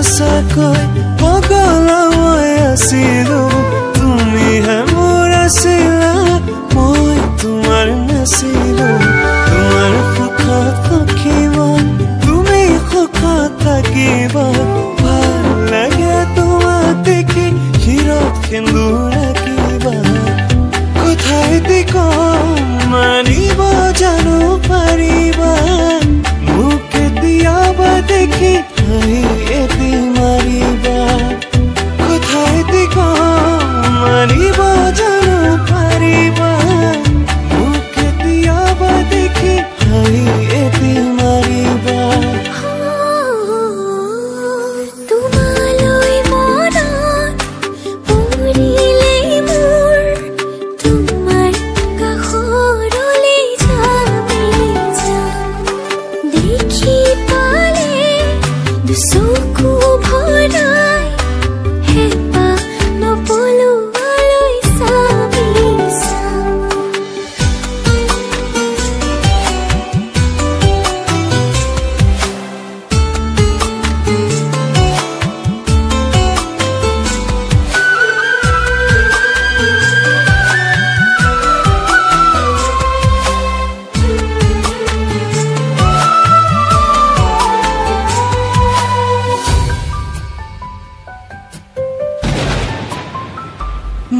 সঁচাকৈ পগলা মই আছিলো তুমিহে মোৰ আছিলা মই তোমাৰ নাছিলো তোমাৰ সুখত সখিবা তুমি সুখত থাকিবা ভাল লাগে তোমাক দেখি হিৰত সেন্দুৰ ৰাখিবা কথাই দি কম মানিব জানো পাৰিবা মোক কেতিয়াবা দেখি হাঁহি এটি মাৰিবা কথাই দি কম মানিব জানো পাৰিবা মোক কেতিয়াবা দেখি হাঁহি এটি মাৰিবা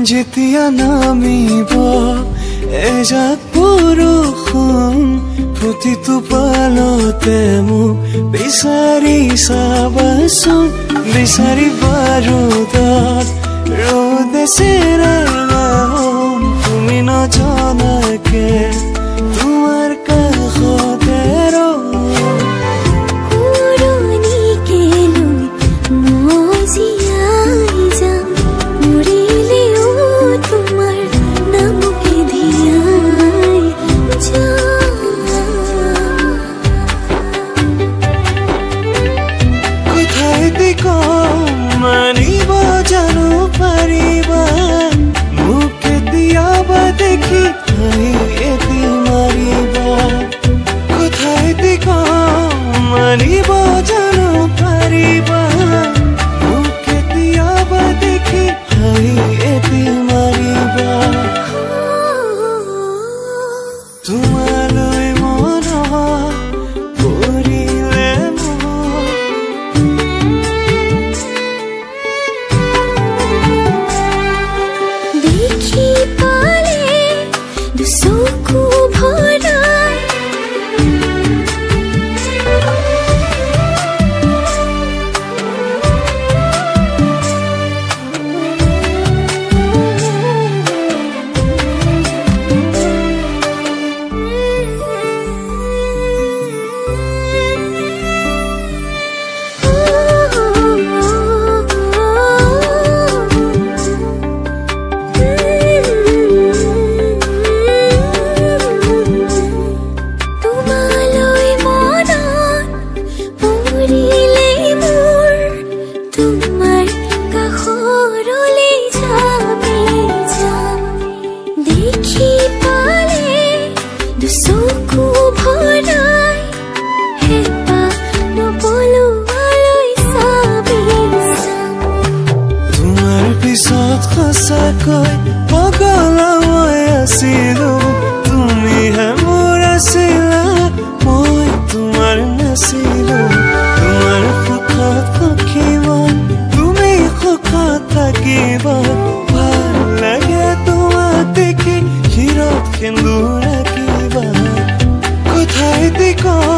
যেতিয়া নামিব এজাক বৰষুণ প্ৰতিটো পালতে মোক বিচাৰি চাবাচোন বিচাৰি বাৰু তাত ৰ'দে চেৰাম তুমি নজনাকে তোমাৰ কাষতে মানিব জানো পাৰিবা মোক কেতিয়াবা দেখি হাঁহি এটি মাৰিবা কথাই দি কম মানিব জানো পাৰিবা মোক কেতিয়াবা দেখি হাঁহি এটি মাৰিবা তোমালৈ মনত পৰিলে সঁচাকৈ পগলা মই আছিলো তুমিহে মোৰ আছিলা মই তোমাৰ নাছিলো তোমাৰ সুখত সখিবা তুমি সুখত থাকিবা ভাল লাগে তোমাক দেখি হিৰত সেন্দুৰ ৰাখিবা কথাই দি কম